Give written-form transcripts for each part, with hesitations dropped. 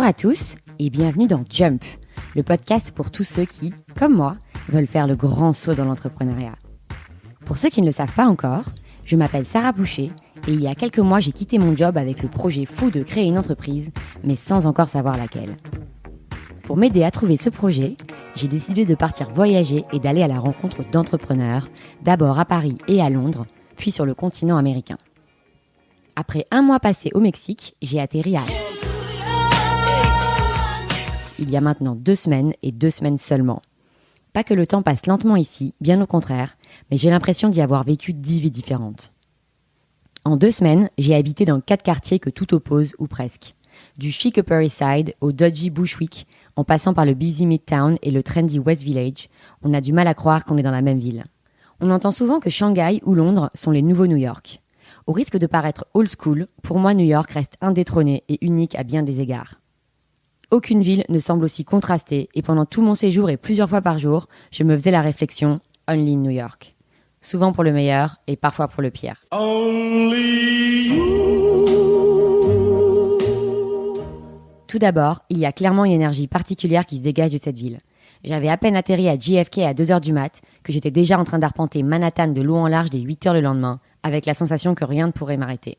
à tous et bienvenue dans Jump, le podcast pour tous ceux qui, comme moi, veulent faire le grand saut dans l'entrepreneuriat. Pour ceux qui ne le savent pas encore, je m'appelle Sarah Boucher et il y a quelques mois, j'ai quitté mon job avec le projet fou de créer une entreprise, mais sans encore savoir laquelle. Pour m'aider à trouver ce projet, j'ai décidé de partir voyager et d'aller à la rencontre d'entrepreneurs, d'abord à Paris et à Londres, puis sur le continent américain. Après un mois passé au Mexique, j'ai atterri à... Il y a maintenant 2 semaines et 2 semaines seulement. Pas que le temps passe lentement ici, bien au contraire, mais j'ai l'impression d'y avoir vécu 10 vies différentes. En 2 semaines, j'ai habité dans 4 quartiers que tout oppose, ou presque. Du chic Upper East Side au dodgy Bushwick, en passant par le busy Midtown et le trendy West Village, on a du mal à croire qu'on est dans la même ville. On entend souvent que Shanghai ou Londres sont les nouveaux New York. Au risque de paraître old school, pour moi New York reste indétrôné et unique à bien des égards. Aucune ville ne semble aussi contrastée et pendant tout mon séjour et plusieurs fois par jour, je me faisais la réflexion « Only New York ». Souvent pour le meilleur et parfois pour le pire. Tout d'abord, il y a clairement une énergie particulière qui se dégage de cette ville. J'avais à peine atterri à JFK à 2h du mat que j'étais déjà en train d'arpenter Manhattan de long en large dès 8h le lendemain, avec la sensation que rien ne pourrait m'arrêter.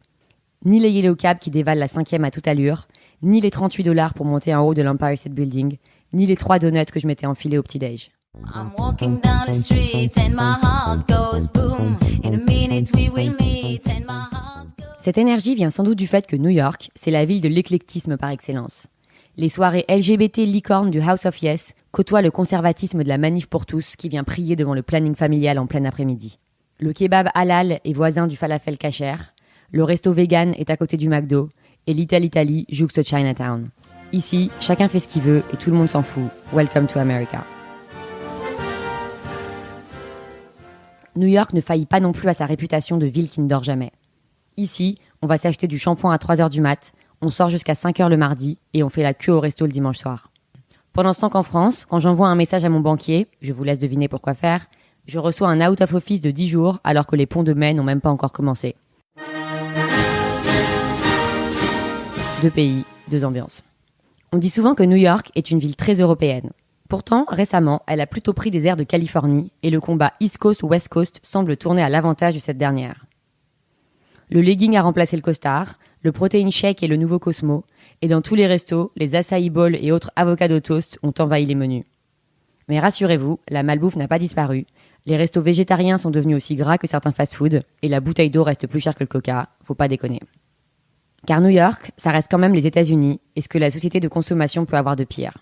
Ni les yellow cabs qui dévalent la 5e à toute allure, ni les $38 pour monter en haut de l'Empire State Building, ni les 3 donuts que je m'étais enfilés au petit-déj. I'm walking down the street and my heart goes boom. In a minute we will meet and my heart goes... Cette énergie vient sans doute du fait que New York, c'est la ville de l'éclectisme par excellence. Les soirées LGBT licornes du House of Yes côtoient le conservatisme de la manif pour tous qui vient prier devant le planning familial en plein après-midi. Le kebab halal est voisin du falafel kasher, le resto vegan est à côté du McDo et Little Italy jouxte Chinatown. Ici, chacun fait ce qu'il veut et tout le monde s'en fout. Welcome to America. New York ne faillit pas non plus à sa réputation de ville qui ne dort jamais. Ici, on va s'acheter du shampoing à 3h du mat', on sort jusqu'à 5h le mardi et on fait la queue au resto le dimanche soir. Pendant ce temps qu'en France, quand j'envoie un message à mon banquier, je vous laisse deviner pourquoi faire, je reçois un out of office de 10 jours alors que les ponts de mai n'ont même pas encore commencé. 2 pays, 2 ambiances. On dit souvent que New York est une ville très européenne. Pourtant, récemment, elle a plutôt pris des airs de Californie et le combat East Coast ou West Coast semble tourner à l'avantage de cette dernière. Le legging a remplacé le costard, le protein shake est le nouveau Cosmo, et dans tous les restos, les acai bowls et autres avocado toast ont envahi les menus. Mais rassurez-vous, la malbouffe n'a pas disparu, les restos végétariens sont devenus aussi gras que certains fast-food, et la bouteille d'eau reste plus chère que le coca, faut pas déconner. Car New York, ça reste quand même les États-Unis, et ce que la société de consommation peut avoir de pire.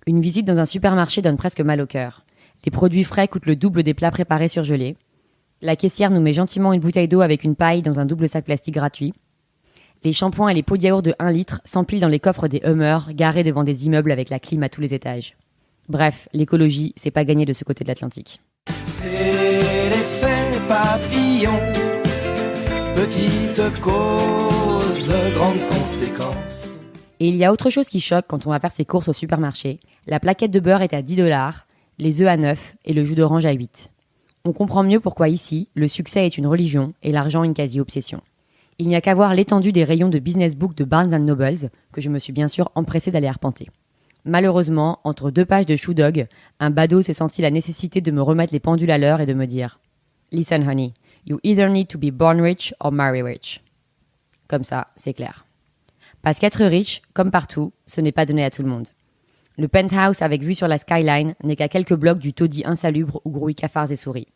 Une visite dans un supermarché donne presque mal au cœur. Les produits frais coûtent le double des plats préparés surgelés. La caissière nous met gentiment une bouteille d'eau avec une paille dans un double sac plastique gratuit. Les shampoings et les pots de yaourt de 1 litre s'empilent dans les coffres des Hummers garés devant des immeubles avec la clim à tous les étages. Bref, l'écologie, c'est pas gagné de ce côté de l'Atlantique. C'est l'effet papillon, petite cause, grande conséquence. Et il y a autre chose qui choque quand on va faire ses courses au supermarché. La plaquette de beurre est à $10, les œufs à 9 et le jus d'orange à 8. On comprend mieux pourquoi ici, le succès est une religion et l'argent une quasi-obsession. Il n'y a qu'à voir l'étendue des rayons de business book de Barnes & Noble, que je me suis bien sûr empressée d'aller arpenter. Malheureusement, entre 2 pages de Shoe Dog, un badaud s'est senti la nécessité de me remettre les pendules à l'heure et de me dire « Listen honey, you either need to be born rich or marry rich ». Comme ça, c'est clair. Parce qu'être riche, comme partout, ce n'est pas donné à tout le monde. Le penthouse avec vue sur la skyline n'est qu'à quelques blocs du taudis insalubre où grouillent cafards et souris.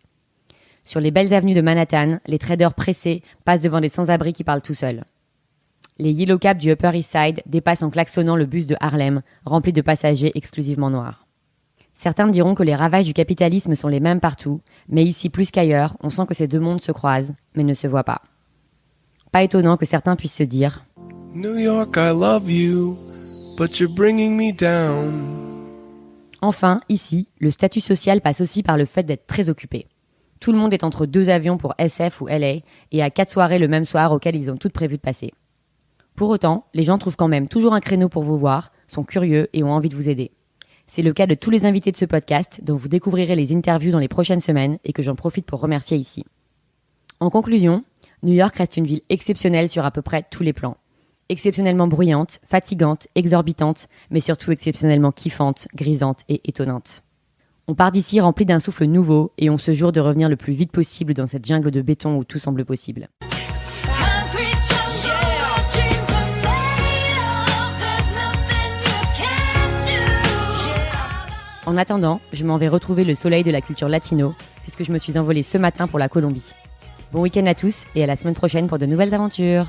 Sur les belles avenues de Manhattan, les traders pressés passent devant des sans-abri qui parlent tout seuls. Les yellow cabs du Upper East Side dépassent en klaxonnant le bus de Harlem, rempli de passagers exclusivement noirs. Certains diront que les ravages du capitalisme sont les mêmes partout, mais ici plus qu'ailleurs, on sent que ces 2 mondes se croisent, mais ne se voient pas. Pas étonnant que certains puissent se dire « New York, I love you, but you're bringing me down. » Enfin, ici, le statut social passe aussi par le fait d'être très occupé. Tout le monde est entre 2 avions pour SF ou LA et à 4 soirées le même soir auxquelles ils ont toutes prévu de passer. Pour autant, les gens trouvent quand même toujours un créneau pour vous voir, sont curieux et ont envie de vous aider. C'est le cas de tous les invités de ce podcast dont vous découvrirez les interviews dans les prochaines semaines et que j'en profite pour remercier ici. En conclusion, New York reste une ville exceptionnelle sur à peu près tous les plans. Exceptionnellement bruyante, fatigante, exorbitante, mais surtout exceptionnellement kiffante, grisante et étonnante. On part d'ici rempli d'un souffle nouveau et on se jure de revenir le plus vite possible dans cette jungle de béton où tout semble possible. En attendant, je m'en vais retrouver le soleil de la culture latino, puisque je me suis envolée ce matin pour la Colombie. Bon week-end à tous et à la semaine prochaine pour de nouvelles aventures.